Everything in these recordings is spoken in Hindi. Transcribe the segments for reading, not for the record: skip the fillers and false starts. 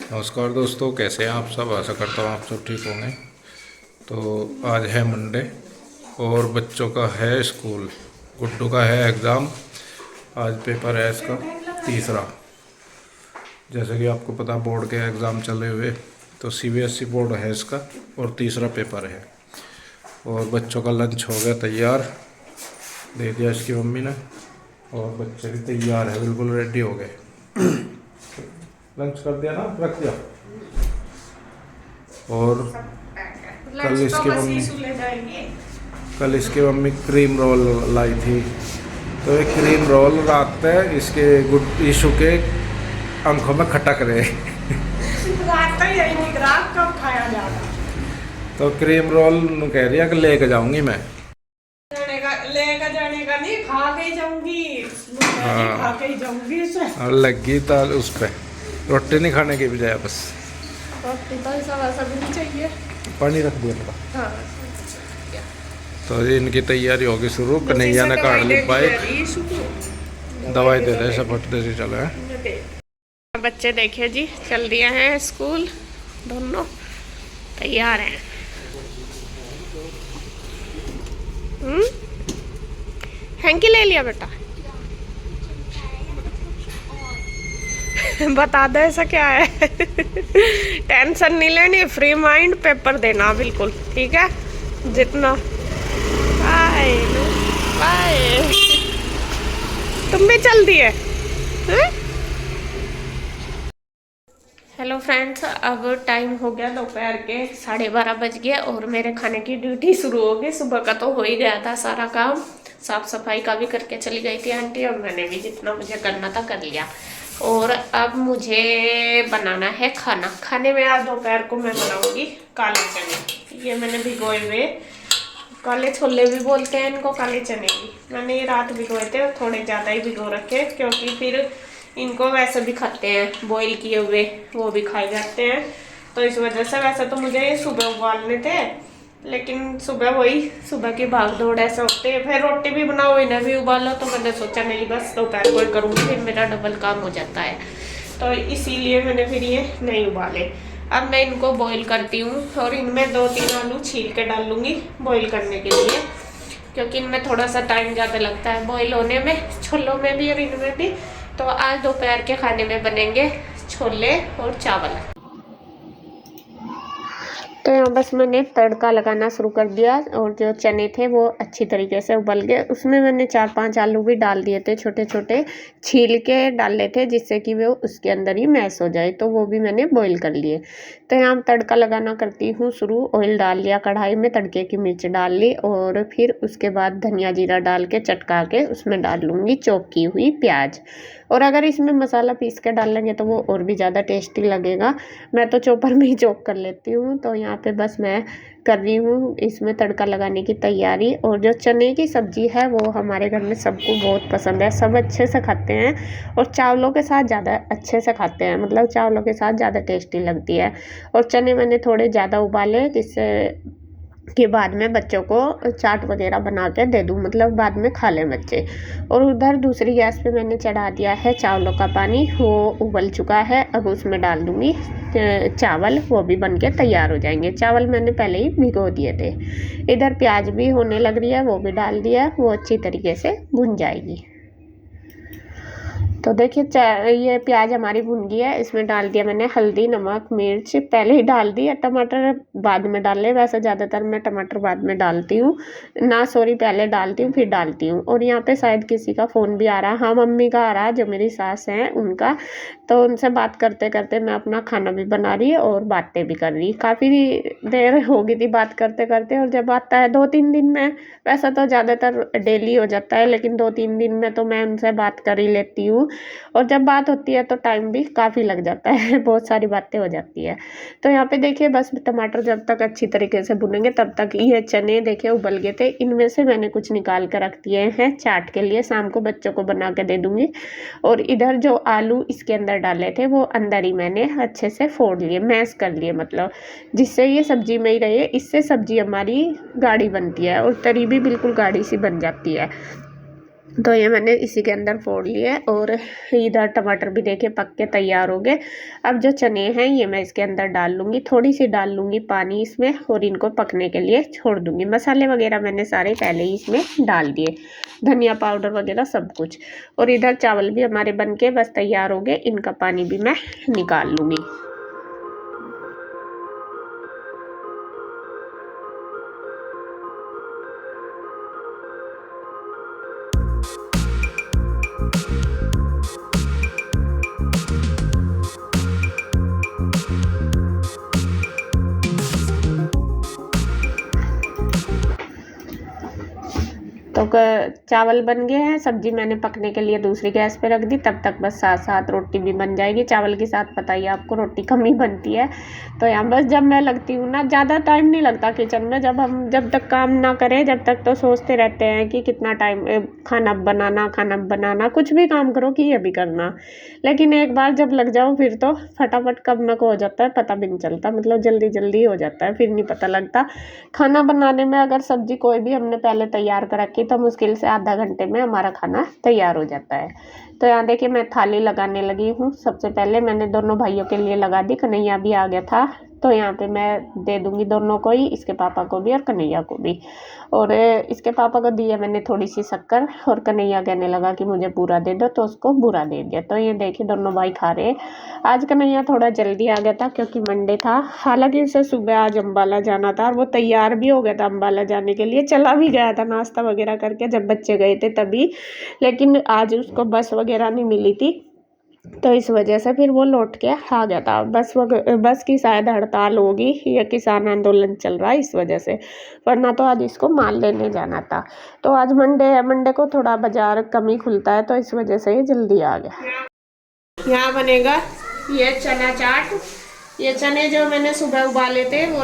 नमस्कार दोस्तों, कैसे हैं आप सब। आशा करता हूँ आप सब ठीक होंगे। तो आज है मंडे और बच्चों का है स्कूल। गुड्डू का है एग्ज़ाम। आज पेपर है इसका तीसरा। जैसे कि आपको पता, बोर्ड के एग्ज़ाम चले हुए, तो सीबीएसई बोर्ड है इसका और तीसरा पेपर है। और बच्चों का लंच हो गया तैयार, दे दिया इसकी मम्मी ने, और बच्चे भी तैयार है, बिल्कुल रेडी हो गए। लंच कर दिया ना, रख दिया। और कल इसकी मम्मी कल इसकी मम्मी क्रीम रोल लाई थी। तो ये क्रीम रोल रात पे इसके गुड इशू के आंखों में खटक रहे। रात का यही नहीं, रात कब खाया जाता। तो क्रीम रोल कह रही है कि लेके जाऊंगी मैं। लेकर जाने का नहीं, खा के ही जाऊंगी। हाँ। खा के ही जाऊंगी इसे। और लगी तो उस पर रोटी नहीं खाने की बजाय बस रोटी तो ऐसा भी नहीं चाहिए। पानी रख दिया थोड़ा। हाँ। तो इनकी तैयारी होगी शुरू। कन्हैया ने काट ली बाइक, दवाई दे रहे सपट दे चले हैं। बच्चे देखे जी, चल दिए हैं स्कूल, दोनों तैयार हैं। हैंकी ले लिया बेटा। बता दो ऐसा क्या है। टेंशन नहीं लेनी, फ्री माइंड पेपर देना बिल्कुल, ठीक है। जितना बाय बाय। तुम भी चल दिए। हेलो फ्रेंड्स, अब टाइम हो गया दोपहर के 12:30 बज गए और मेरे खाने की ड्यूटी शुरू हो गई। सुबह का तो हो ही गया था सारा काम, साफ सफाई का भी करके चली गई थी आंटी, और मैंने भी जितना मुझे करना था कर लिया। और अब मुझे बनाना है खाना। खाने में आज दोपहर को मैं बनाऊंगी काले चने। ये मैंने भिगोए हुए, काले छोले भी बोलते हैं इनको, काले चने भी। मैंने ये रात भिगोए थे, थोड़े ज़्यादा ही भिगो रखे, क्योंकि फिर इनको वैसे भी खाते हैं, बॉईल किए हुए वो भी खाए जाते हैं। तो इस वजह से वैसे तो मुझे ये सुबह उबालने थे, लेकिन सुबह वही सुबह की भाग दौड़ ऐसे होते हैं, फिर रोटी भी बनाओ इन्हें भी उबालो। तो मैंने सोचा नहीं, बस दोपहर को ही करूँगी, फिर मेरा डबल काम हो जाता है। तो इसीलिए मैंने फिर ये नहीं उबाले। अब मैं इनको बॉईल करती हूँ और इनमें 2-3 आलू छील के डाल लूँगी बॉईल करने के लिए, क्योंकि इनमें थोड़ा सा टाइम ज़्यादा लगता है बॉईल होने में, छोलों में भी और इनमें भी। तो आज दोपहर के खाने में बनेंगे छोले और चावल। तो यहाँ बस मैंने तड़का लगाना शुरू कर दिया, और जो चने थे वो अच्छी तरीके से उबल गए। उसमें मैंने 4-5 आलू भी डाल दिए थे, छोटे छोटे छील के डाले थे, जिससे कि वो उसके अंदर ही मैश हो जाए। तो वो भी मैंने बॉईल कर लिए। तो यहाँ तड़का लगाना करती हूँ शुरू। ऑयल डाल लिया कढ़ाई में, तड़के की मिर्च डाल ली, और फिर उसके बाद धनिया जीरा डाल के चटका के उसमें डाल लूँगी चॉप की हुई प्याज। और अगर इसमें मसाला पीस के डाल लेंगे तो वो और भी ज़्यादा टेस्टी लगेगा। मैं तो चॉपर में ही चॉप कर लेती हूँ। तो यहाँ पे बस मैं कर रही हूँ इसमें तड़का लगाने की तैयारी। और जो चने की सब्ज़ी है वो हमारे घर में सबको बहुत पसंद है, सब अच्छे से खाते हैं, और चावलों के साथ ज़्यादा अच्छे से खाते हैं, मतलब चावलों के साथ ज़्यादा टेस्टी लगती है। और चने मैंने थोड़े ज़्यादा उबाले, जिससे के बाद में बच्चों को चाट वगैरह बना के दे दूँ, मतलब बाद में खा लें बच्चे। और उधर दूसरी गैस पे मैंने चढ़ा दिया है चावलों का पानी, वो उबल चुका है। अब उसमें डाल दूँगी चावल, वो भी बन के तैयार हो जाएंगे। चावल मैंने पहले ही भिगो दिए थे। इधर प्याज भी होने लग रही है, वो भी डाल दिया है, वो अच्छी तरीके से भुन जाएगी। तो देखिए ये प्याज हमारी भुन गई है। इसमें डाल दिया मैंने हल्दी, नमक, मिर्च पहले ही डाल दी है, टमाटर बाद में डाले। वैसे ज़्यादातर मैं टमाटर बाद में डालती हूँ ना, सॉरी पहले डालती हूँ फिर डालती हूँ। और यहाँ पे शायद किसी का फ़ोन भी आ रहा है। हाँ, मम्मी का आ रहा है, जो मेरी सास हैं उनका। तो उनसे बात करते करते मैं अपना खाना भी बना रही और बातें भी कर रही। काफ़ी देर हो गई थी बात करते करते। और जब आता है 2-3 दिन में, वैसा तो ज़्यादातर डेली हो जाता है, लेकिन 2-3 दिन में तो मैं उनसे बात कर ही लेती हूँ। और जब बात होती है तो टाइम भी काफ़ी लग जाता है, बहुत सारी बातें हो जाती है। तो यहाँ पे देखिए बस टमाटर जब तक अच्छी तरीके से भुनेंगे तब तक ये चने देखिए उबल गए थे। इनमें से मैंने कुछ निकाल कर रख दिए हैं चाट के लिए, शाम को बच्चों को बना के दे दूँगी। और इधर जो आलू इसके अंदर डाले थे वो अंदर ही मैंने अच्छे से फोड़ लिए, मैश कर लिए, मतलब जिससे ये सब्जी में ही रहे। इससे सब्जी हमारी गाढ़ी बनती है और तरी भी बिल्कुल गाढ़ी सी बन जाती है। तो ये मैंने इसी के अंदर फोड़ लिए और इधर टमाटर भी देखे पक के तैयार हो गए। अब जो चने हैं ये मैं इसके अंदर डाल लूँगी, थोड़ी सी डाल लूँगी पानी इसमें और इनको पकने के लिए छोड़ दूँगी। मसाले वगैरह मैंने सारे पहले ही इसमें डाल दिए, धनिया पाउडर वगैरह सब कुछ। और इधर चावल भी हमारे बन के बस तैयार हो गए, इनका पानी भी मैं निकाल लूँगी। तो चावल बन गए हैं, सब्जी मैंने पकने के लिए दूसरी गैस पे रख दी। तब तक बस साथ साथ रोटी भी बन जाएगी। चावल के साथ पता ही आपको रोटी कम ही बनती है। तो यहाँ बस जब मैं लगती हूँ ना, ज़्यादा टाइम नहीं लगता किचन में। जब तक काम ना करें जब तक तो सोचते रहते हैं कि कितना टाइम, खाना बनाना कुछ भी काम करो कि ये भी करना। लेकिन एक बार जब लग जाओ फिर तो फटाफट कब ना को हो जाता है पता भी नहीं चलता, मतलब जल्दी जल्दी हो जाता है, फिर नहीं पता लगता। खाना बनाने में अगर सब्जी कोई भी हमने पहले तैयार कर रखी तो मुश्किल से आधा घंटे में हमारा खाना तैयार हो जाता है। तो यहाँ देखिए मैं थाली लगाने लगी हूँ। सबसे पहले मैंने दोनों भाइयों के लिए लगा दी, कन्हैया भी आ गया था तो यहाँ पे मैं दे दूँगी दोनों को ही, इसके पापा को भी और कन्हैया को भी। और इसके पापा को दिया मैंने थोड़ी सी शक्कर और कन्हैया कहने लगा कि मुझे पूरा दे दो, तो उसको पूरा दे दिया। तो ये देखिए दोनों भाई खा रहे हैं। आज कन्हैया थोड़ा जल्दी आ गया था क्योंकि मंडे था। हालांकि उसे सुबह आज अम्बाला जाना था और वो तैयार भी हो गया था अम्बाला जाने के लिए, चला भी गया था नाश्ता वगैरह करके जब बच्चे गए थे तभी। लेकिन आज उसको बस वगैरह नहीं मिली थी तो इस वजह से फिर वो लौट के आ गया था। बस की शायद हड़ताल होगी या किसान आंदोलन चल रहा है इस वजह से, वरना तो आज इसको माल लेने जाना था। तो आज मंडे है, मंडे को थोड़ा बाजार कम ही खुलता है तो इस वजह से ये जल्दी आ गया। यहाँ बनेगा ये चना चाट। ये चने जो मैंने सुबह उबाले थे वो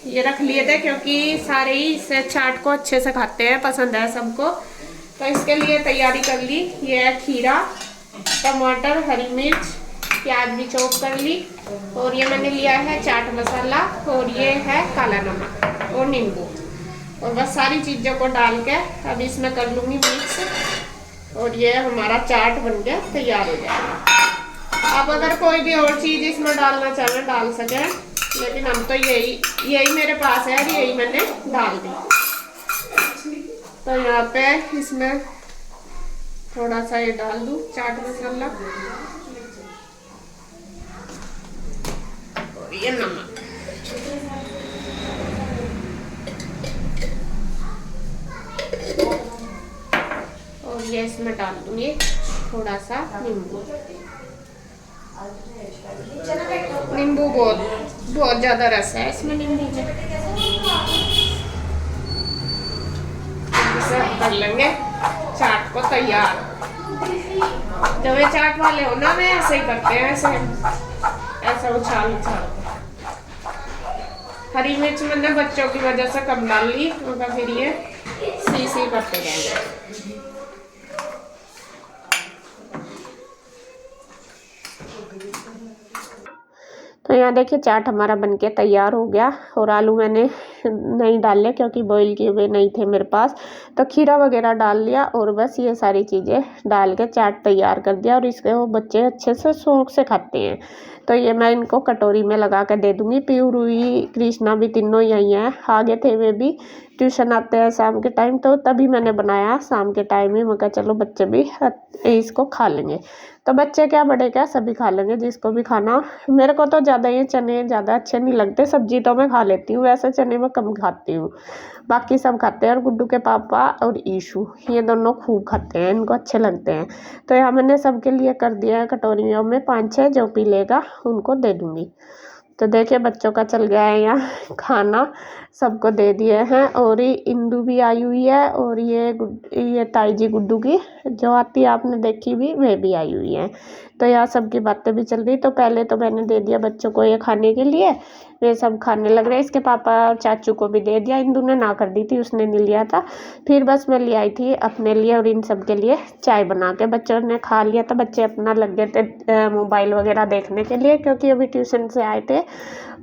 ये रख लिए थे क्योंकि सारे ही इस चाट को अच्छे से खाते हैं, पसंद है सबको। तो इसके लिए तैयारी कर ली। ये है खीरा, टमाटर, हरी मिर्च, प्याज भी चॉप कर ली। और ये मैंने लिया है चाट मसाला और ये है काला नमक और नींबू। और बस सारी चीज़ों को डाल के अब इसमें कर लूँगी मिक्स और ये हमारा चाट बन के तैयार हो जाएगा। अब अगर कोई भी और चीज़ इसमें डालना चाहे डाल सके, लेकिन हम तो यही मेरे पास है, यही मैंने डाल दी। तो यहाँ पे इसमें थोड़ा सा ये डाल दूँ चाट मसाला और ये नमक। और ये इसमें डाल दूँगी थोड़ा सा नींबू। नींबू बहुत ज़्यादा रस है इसमें नींबू में। इसे कर लेंगे चाट को तैयार। जब ये चाट वाले हो ना वे ऐसे ही करते हैं, ऐसा उछाल हरी मिर्च मैंने बच्चों की वजह से कम डाल ली, उनका फिर ये सी करते जाएंगे। तो यहाँ देखिए चाट हमारा बनके तैयार हो गया। और आलू मैंने नहीं डाले क्योंकि बॉईल किए हुए नहीं थे मेरे पास, तो खीरा वगैरह डाल लिया और बस ये सारी चीज़ें डाल के चाट तैयार कर दिया। और इसके वो बच्चे अच्छे से शौक से खाते हैं। तो ये मैं इनको कटोरी में लगा कर दे दूँगी। पीयू, रूही, कृष्णा भी तीनों यही हैं, आगे थे वे भी ट्यूशन आते हैं शाम के टाइम, तो तभी मैंने बनाया शाम के टाइम ही। मैं कहा चलो बच्चे भी इसको खा लेंगे। तो बच्चे क्या बड़े क्या सभी खा लेंगे, जिसको भी खाना। मेरे को तो ज़्यादा ये चने ज़्यादा अच्छे नहीं लगते, सब्जी तो मैं खा लेती हूँ, वैसे चने में कम खाती हूँ, बाकी सब खाते हैं। और गुड्डू के पापा और ईशू ये दोनों खूब खाते हैं, इनको अच्छे लगते हैं। तो यहाँ मैंने सबके लिए कर दिया है कटोरियों में 5-6, जो पी लेगा उनको दे दूँगी। तो देखिए बच्चों का चल गया है यहाँ खाना, सबको दे दिए हैं। और ये इंदू भी आई हुई है और ये ताई जी गुड्डू की जो आती है आपने देखी भी, वे भी आई हुई है। तो यहाँ सबकी बातें भी चल रही। तो पहले तो मैंने दे दिया बच्चों को ये खाने के लिए, वे सब खाने लग रहे। इसके पापा और चाचू को भी दे दिया, इंदू ने ना कर दी थी, उसने नहीं लिया था। फिर बस मैं ले आई थी अपने लिए और इन सब के लिए चाय बना के। बच्चों ने खा लिया था, बच्चे अपना लग गए थे मोबाइल वगैरह देखने के लिए क्योंकि अभी ट्यूशन से आए थे।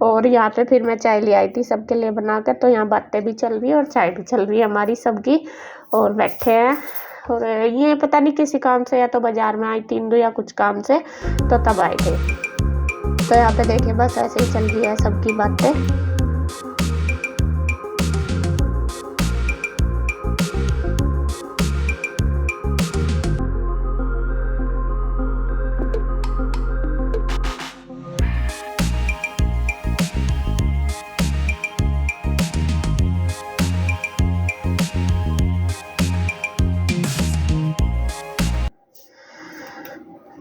और यहाँ पे फिर मैं चाय ले आई थी सबके लिए बना कर। तो यहाँ बातें भी चल रही है और चाय भी चल रही है हमारी सबकी। और बैठे हैं और ये पता नहीं किसी काम से या तो बाज़ार में आई थी इंदु या कुछ काम से, तो तब आए थे। तो यहाँ पे देखिए बस ऐसे ही चल रही है सबकी बातें।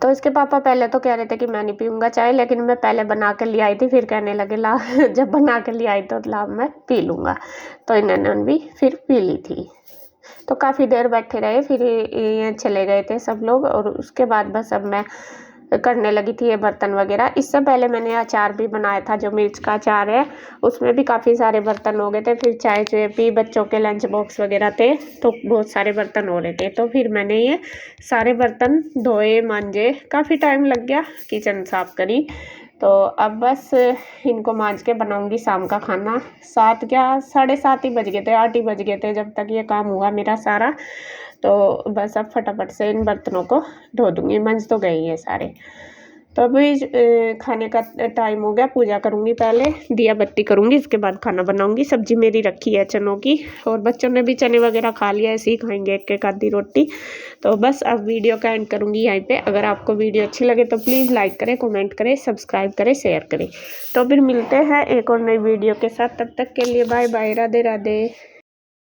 तो इसके पापा पहले तो कह रहे थे कि मैं नहीं पीऊँगा चाय, लेकिन मैं पहले बना के ले आई थी, फिर कहने लगे ला जब बना के ले आई तो ला मैं पी लूँगा। तो इन्होंने भी फिर पी ली थी। तो काफ़ी देर बैठे रहे, फिर ये चले गए थे सब लोग और उसके बाद बस अब मैं करने लगी थी ये बर्तन वगैरह। इससे पहले मैंने अचार भी बनाया था, जो मिर्च का अचार है, उसमें भी काफ़ी सारे बर्तन हो गए थे। फिर चाय चुए पी, बच्चों के लंच बॉक्स वगैरह थे, तो बहुत सारे बर्तन हो रहे थे। तो फिर मैंने ये सारे बर्तन धोए, मांजे, काफ़ी टाइम लग गया, किचन साफ़ करी। तो अब बस इनको मांज के बनाऊंगी शाम का खाना। 7 क्या 7:30 ही बज गए थे, 8 ही बज गए थे जब तक ये काम हुआ मेरा सारा। तो बस अब फटाफट से इन बर्तनों को धो दूँगी, मंज तो गए ये सारे। तो अभी खाने का टाइम हो गया, पूजा करूँगी, पहले दिया बत्ती करूँगी, इसके बाद खाना बनाऊँगी। सब्जी मेरी रखी है चनों की, और बच्चों ने भी चने वगैरह खा लिया, ऐसे ही खाएंगे एक आधी रोटी। तो बस अब वीडियो का एंड करूँगी यहीं पे। अगर आपको वीडियो अच्छी लगे तो प्लीज़ लाइक करें, कमेंट करें, सब्सक्राइब करें, शेयर करें। तो फिर मिलते हैं एक और नई वीडियो के साथ, तब तक के लिए बाय बाय, राधे राधे।